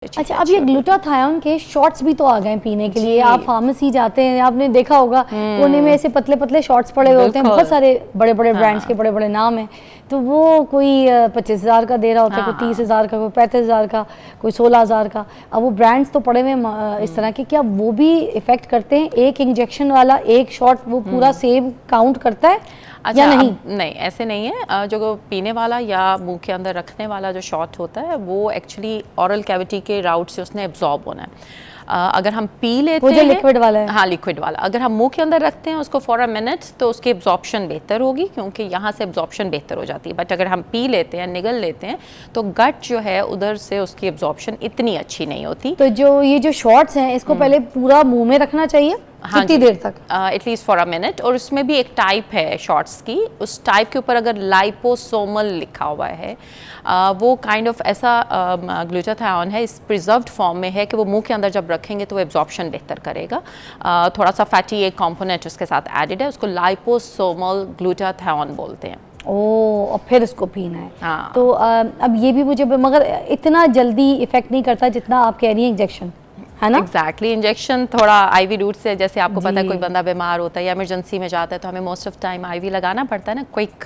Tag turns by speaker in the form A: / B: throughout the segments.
A: अच्छा, अब ये ग्लूटाथायोन के शॉट्स भी तो आ गए पीने के लिए। आप फार्मेसी जाते हैं, आपने देखा होगा कोने में ऐसे पतले पतले शॉट्स पड़े हुए होते हैं, बहुत सारे बड़े बड़े ब्रांड्स के बड़े बड़े नाम हैं। तो वो कोई 25,000 का दे रहा होता है, कोई 30,000 का, कोई 35,000 का, कोई 16,000 का। अब वो ब्रांड्स तो पड़े हुए इस तरह के, क्या वो भी इफेक्ट करते हैं? एक इंजेक्शन वाला एक शॉट वो पूरा सेम काउंट करता है?
B: अच्छा,
A: या नहीं?
B: नहीं, ऐसे नहीं है। जो पीने वाला या मुंह के अंदर रखने वाला जो शॉट होता है वो एक्चुअली ऑरल कैविटी के राउट से उसने एब्जॉर्ब होना है। अगर हम पी लेते हैं,
A: लिक्विड वाला है,
B: हाँ लिक्विड वाला, अगर हम मुंह के अंदर रखते हैं उसको फॉर अ मिनट तो उसकी एब्जॉर्प्शन बेहतर होगी, क्योंकि यहाँ से एब्जॉर्प्शन बेहतर हो जाती है। बट अगर हम पी लेते हैं, निगल लेते हैं, तो गट जो है उधर से उसकी एब्जॉर्प्शन इतनी अच्छी नहीं होती।
A: तो जो ये जो शॉट्स हैं इसको पहले पूरा मुंह में रखना चाहिए?
B: हाँ,
A: कितनी देर तक?
B: At least for a minute. और उसमें भी एक टाइप है शॉर्ट्स की, उस टाइप के ऊपर अगर लाइपोसोमल लिखा हुआ है, वो काइंड ऑफ ऐसा ग्लूटाथायोन है, इस प्रिजर्व्ड फॉर्म में है कि वो मुंह के अंदर जब रखेंगे तो वो एब्जॉर्प्शन बेहतर करेगा। थोड़ा सा फैटी एक कंपोनेंट उसके साथ एडेड है, उसको लाइपोसोमल ग्लूटाथायोन बोलते हैं।
A: और फिर इसको पीना है।
B: हाँ।
A: तो अब ये भी मुझे, मगर इतना जल्दी इफेक्ट नहीं करता जितना आप कह रही हैं इंजेक्शन, है ना?
B: एग्जैक्टली, इंजेक्शन थोड़ा आईवी रूट से, जैसे आपको पता है कोई बंदा बीमार होता है या इमरजेंसी में जाता है तो हमें मोस्ट ऑफ टाइम आईवी लगाना पड़ता है ना, क्विक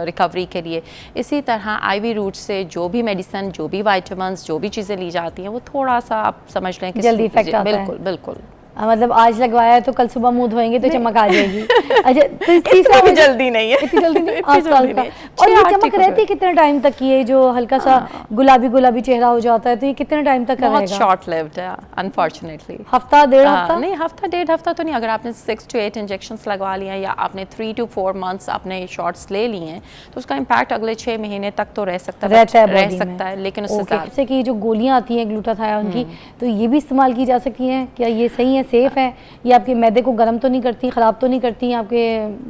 B: रिकवरी के लिए। इसी तरह आईवी रूट से जो भी मेडिसिन, जो भी वाइटामिन्स, जो भी चीज़ें ली जाती हैं वो थोड़ा सा आप समझ लें कि
A: जल्दी इफेक्ट आता है।
B: बिल्कुल बिल्कुल।
A: मतलब आज लगवाया है तो कल सुबह मुंह धोएंगे तो चमक आ जाएगी। अच्छा, तीसरा
B: भी जल्दी नहीं है,
A: इतनी जल्दी नहीं आजकल। और ये चमक रहती है कितने टाइम तक? ये जो हल्का सा गुलाबी गुलाबी चेहरा हो जाता है तो ये कितने टाइम तक रहेगा?
B: बहुत शॉर्ट लिव्ड है अनफॉर्चुनेटली।
A: हफ्ता डेढ़ हफ्ता?
B: नहीं, हफ्ता डेढ़ हफ्ता तो नहीं। अगर आपने 6 to 8 इंजेक्शंस लगवा लिए हैं या आपने 3 to 4 मंथ्स अपने शॉट्स ले लिए हैं तो उसका इम्पैक्ट अगले 6 महीने तक तो रह सकता है, लेकिन उससे
A: कि जो गोलियां आती हैं ग्लूटाथायोन की, तो ये भी इस्तेमाल की जा सकती हैं? क्या ये सही है, सेफ है? ये आपके मैदे को गर्म तो नहीं करती, ख़राब तो नहीं करती, आपके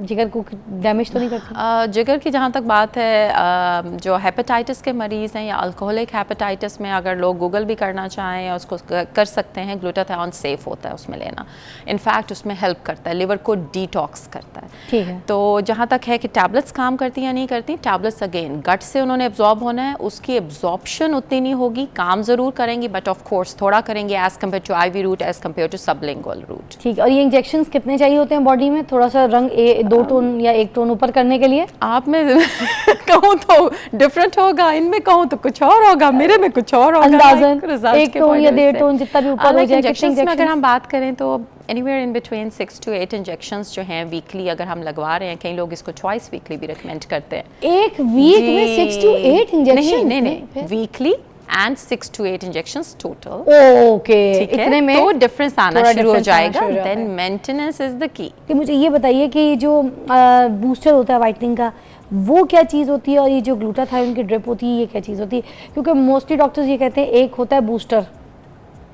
A: जिगर को डैमेज तो नहीं करती?
B: जिगर की जहाँ तक बात है, जो हेपेटाइटिस के मरीज़ हैं या अल्कोहलिक हेपेटाइटिस में, अगर लोग गूगल भी करना चाहें उसको कर सकते हैं। ग्लूटाथायोन सेफ़ होता है उसमें लेना, इनफैक्ट उसमें हेल्प करता है, लिवर को डिटॉक्स करता है।
A: ठीक है।
B: तो जहाँ तक है कि टैबलेट्स काम करती या नहीं करती, टैबलेट्स अगेन गट से उन्होंने एब्जॉर्ब होना है, उसकी एब्जॉर्प्शन उतनी नहीं होगी, काम ज़रूर करेंगी बट ऑफ कोर्स थोड़ा करेंगे as compare to IV route, as compare to sublingual route.
A: ठीक है। और ये इंजेक्शंस कितने चाहिए होते हैं बॉडी में, थोड़ा सा रंग 2 टोन या 1 टोन ऊपर करने के लिए?
B: आप में कहूँ तो डिफरेंट होगा, इनमें कहूँ तो कुछ और होगा, मेरे में कुछ और होगा।
A: अंदाजन 1 टोन या 1.5 टोन जितना भी ऊपर हो जाए।
B: इंजेक्शंस में अगर हम बात करें तो anywhere in between 6 to 8 injections जो हैं वीकली अगर हम लगवा रहे हैं, कई लोग इसको ट्वाइस वीकली भी रिकमेंड करते हैं।
A: एक वीक में 6 to 8 इंजेक्शन?
B: नहीं, weekly and 6 to 8 injections total.
A: Okay, इतने में
B: तो डिफरेंस आना शुरू हो जाएगा। Then maintenance is the key.
A: कि मुझे ये बताइए कि जो बूस्टर होता है वाइटनिंग का, वो क्या चीज़ होती है, और ये जो ग्लूटाथायोन की ड्रिप होती है ये क्या चीज़ होती है? क्योंकि मोस्टली डॉक्टर्स ये कहते हैं एक होता है बूस्टर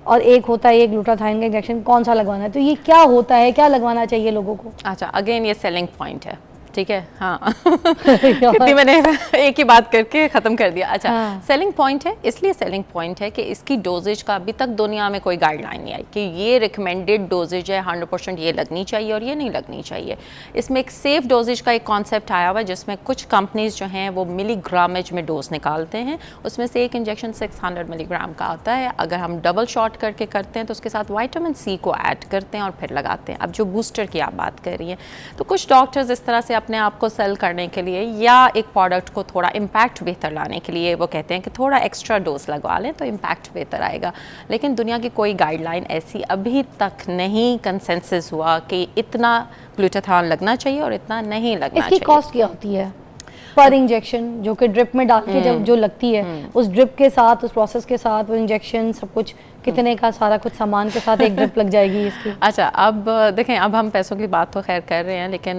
A: और एक होता है ये ग्लूटाथायोन का इंजेक्शन, कौन सा लगवाना है? तो ये क्या होता है, क्या लगवाना चाहिए लोगों को?
B: अच्छा, अगेन ये सेलिंग पॉइंट है, ठीक है। हाँ कितनी मैंने एक ही बात करके ख़त्म कर दिया। अच्छा, सेलिंग पॉइंट है, इसलिए सेलिंग पॉइंट है कि इसकी डोजेज का अभी तक दुनिया में कोई गाइडलाइन नहीं आई कि ये रिकमेंडेड डोजेज है, 100% ये लगनी चाहिए और ये नहीं लगनी चाहिए। इसमें एक सेफ डोजेज का एक कॉन्सेप्ट आया हुआ है जिसमें कुछ कंपनीज जो हैं वो मिलीग्रामेज में डोज निकालते हैं, उसमें से एक इंजेक्शन 600 मिलीग्राम का आता है। अगर हम डबल शॉट करके करते हैं तो उसके साथ विटामिन सी को ऐड करते हैं और फिर लगाते हैं। अब जो बूस्टर की आप बात कर रही हैं, तो कुछ डॉक्टर्स इस तरह से अपने आप को सेल करने के लिए या एक प्रोडक्ट को थोड़ा इम्पैक्ट बेहतर लाने के लिए वो कहते हैं कि थोड़ा एक्स्ट्रा डोज लगवा लें तो इम्पैक्ट बेहतर आएगा। लेकिन दुनिया की कोई गाइडलाइन ऐसी अभी तक नहीं कंसेंसस हुआ कि इतना ग्लूटाथायोन लगना चाहिए और इतना नहीं लगना चाहिए।
A: इसकी कॉस्ट क्या होती है पर इंजेक्शन, जो कि ड्रिप में डाल के जब जो लगती है, उस ड्रिप के साथ, उस प्रोसेस के साथ, वो इंजेक्शन सब कुछ कितने का, सारा कुछ सामान के साथ एक ड्रिप लग जाएगी इसकी?
B: अच्छा, अब देखें, अब हम पैसों की बात तो खैर कर रहे हैं, लेकिन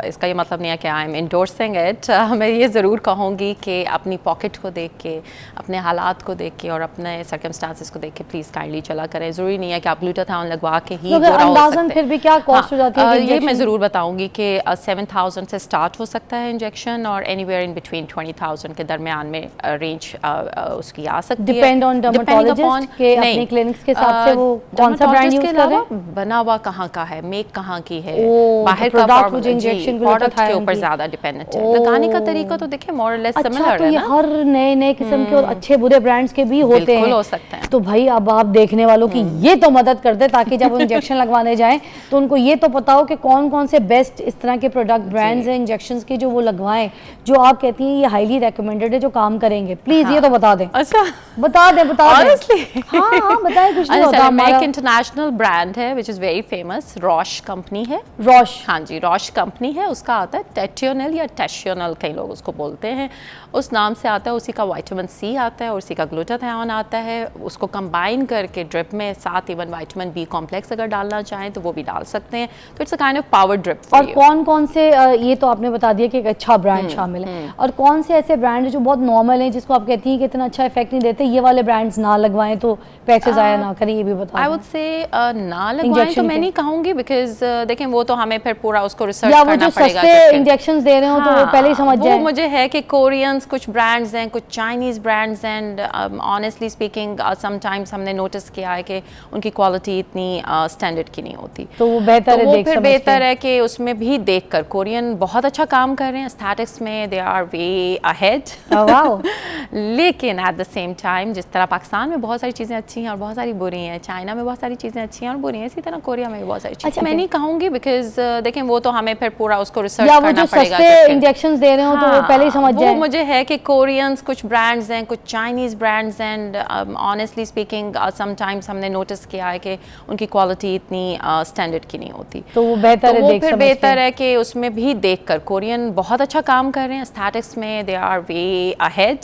B: इसका ये मतलब नहीं है कि आई एम इंडोर्सिंग इट। मैं ये ज़रूर कहूँगी कि अपनी पॉकेट को देख के, अपने हालात को देख के और अपने सर्कमस्टांसेस को देख के प्लीज़ काइंडली चला करें। ज़रूरी नहीं है कि आप ग्लूटाथायोन लगवा के ही
A: अंदाज़न फिर भी क्या कॉस्ट हो जाती है?
B: ये मैं ज़रूर बताऊँगी कि 7,000 से स्टार्ट हो सकता है इंजेक्शन, 10,000 और एनीवेयर इन बिटवीन 20,000 के दरमियान में रेंज उसकी आ सकती है।
A: डिपेंड ऑन डर्मेटोलॉजिस्ट के अपने क्लिनिक्स के हिसाब से वो कौन सा ब्रांड यूज कर रहे हैं,
B: बना हुआ कहाँ का है, मेक कहाँ की है,
A: बाहर का
B: प्रोडक्ट के ऊपर ज्यादा डिपेंडेंट है। लगाने का तरीका तो देखिए मोर और लेस सिमिलर है ना।
A: हर नए नए किस्म के और अच्छे बुरे ब्रांड्स के भी होते हैं,
B: हो सकते हैं।
A: तो भाई अब आप देखने वालों की ये तो मदद कर दे ताकि जब वो इंजेक्शन लगवाने जाएं तो उनको ये तो पता हो कि कौन कौन से बेस्ट इस तरह के प्रोडक्ट ब्रांड्स हैं इंजेक्शंस के जो वो लगवाएं, जो आप कहती हैं ये हाईली रेकमेंडेड है, जो काम करेंगे। प्लीज ये तो बता दें।
B: अच्छा
A: बता दें हाँ बताएं, कुछ नहीं होता।
B: हमारा एक इंटरनेशनल ब्रांड है which is very famous, Roche company है।
A: रॉश,
B: हाँ जी, रॉश कंपनी है। उसका आता है टेट्रियोनल या टेशियोनल, कई लोग उसको बोलते हैं, उस नाम से आता है। उसी का विटामिन सी आता है और उसी का ग्लूटाथियोन आता है। उसको कंबाइन करके ड्रिप में साथ इवन विटामिन बी कॉम्प्लेक्स अगर डालना चाहें तो वो भी डाल सकते हैं। तो it's a kind of power drip.
A: और कौन कौन से, ये तो आपने बता दिया कि एक अच्छा ब्रांड शामिल है, और कौन से ऐसे ब्रांड है जो बहुत नॉर्मल है जिसको आप कहती हैं कि इतना अच्छा इफेक्ट नहीं देते, ये वाले ब्रांड्स ना लगवाएं तो पैसे जाया ना करें, ये भी बता।
B: आई वुड से ना लगवाएं तो मैं नहीं कहूंगी, बिकॉज देखें वो तो हमें फिर पूरा उसको रिसर्च करना पड़ेगा।
A: सस्ते इंजेक्शंस दे रहे हो तो वो पहले ही समझ जाए।
B: वो मुझे है कि कोरियंस कुछ ब्रांड्स हैं, कुछ Chinese brands and honestly speaking sometimes हमने नोटिस किया है कि उनकी क्वालिटी इतनी स्टैंडर्ड की नहीं होती,
A: तो वो बेहतर है,
B: वो फिर बेहतर है कि उसमें भी देखकर। कोरियन बहुत अच्छा काम कर रहे हैं एस्थेटिक्स में, दे आर वे अहेड। लेकिन एट द सेम टाइम जिस तरह पाकिस्तान में बहुत सारी चीज़ें अच्छी हैं और बहुत सारी बुरी हैं, चाइना में बहुत सारी चीज़ें अच्छी हैं और बुरी हैं, इसी तरह कोरिया में भी बहुत सारी चीज़ें। मैं नहीं कहूँगी बिकॉज देखें वो तो हमें फिर पूरा उसको रिसर्च करना पड़ेगा।
A: इंजेक्शंस दे रहे हो तो वो पहले ही समझ जाए।
B: वो मुझे है कि कोरियंस कुछ ब्रांड्स हैं, कुछ Chinese brands and honestly speaking sometimes हमने नोटिस किया है कि उनकी क्वालिटी इतनी स्टैंडर्ड की नहीं होती,
A: तो वो बेहतर है,
B: वो फिर बेहतर है कि उसमें भी देखकर। कोरियन बहुत अच्छा काम कर रहे हैं एस्थेटिक्स में, दे आर वे अहेड।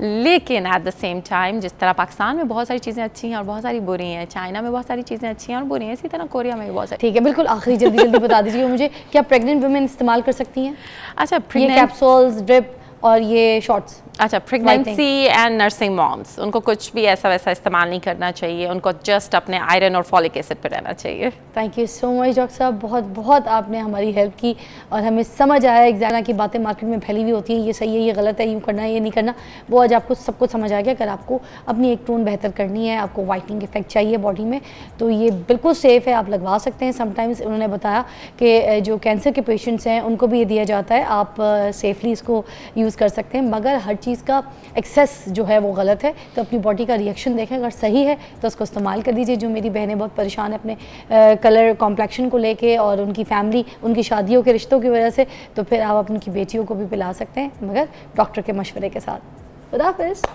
B: लेकिन एट द सेम टाइम जिस तरह पाकिस्तान में बहुत सारी चीज़ें अच्छी हैं और बहुत सारी बुरी हैं, चाइना में बहुत सारी चीज़ें अच्छी हैं और बुरी हैं, इसी तरह कोरिया में भी बहुत सारी।
A: ठीक है, बिल्कुल आखिरी जल्दी बता दीजिए मुझे, क्या प्रेग्नेंट वुमेन इस्तेमाल कर सकती हैं?
B: अच्छा,
A: ये कैप्सूल्स, ड्रिप और ये शॉट्स?
B: अच्छा, प्रेगनेंसी एंड नर्सिंग मॉम्स, उनको कुछ भी ऐसा वैसा इस्तेमाल नहीं करना चाहिए, उनको जस्ट अपने आयरन और फॉलिक एसिड पर रहना चाहिए।
A: Thank you so much doctor साहब, बहुत बहुत आपने हमारी हेल्प की और हमें समझ आया एग्जैक्ट की बातें मार्केट में फैली हुई होती हैं, ये सही है, ये गलत है, यूँ करना है, ये नहीं करना, वो आज आपको सब कुछ समझ आ गया। अगर आपको अपनी एक टोन बेहतर करनी है, आपको वाइटनिंग इफेक्ट चाहिए बॉडी में, तो ये बिल्कुल सेफ़ है, आप लगवा सकते हैं। समटाइम्स उन्होंने बताया कि जो कैंसर के पेशेंट्स हैं उनको भी ये दिया जाता है, आप सेफली इसको यूज़ कर सकते हैं, मगर हर चीज़ का एक्सेस जो है वो गलत है। तो अपनी बॉडी का रिएक्शन देखें, अगर सही है तो उसको इस्तेमाल कर दीजिए। जो मेरी बहनें बहुत परेशान है अपने कलर कॉम्प्लेक्शन को लेके और उनकी फैमिली, उनकी शादियों के रिश्तों की वजह से, तो फिर आप उनकी बेटियों को भी पिला सकते हैं, मगर डॉक्टर के मशवरे के साथ। खुदा हाफिज़।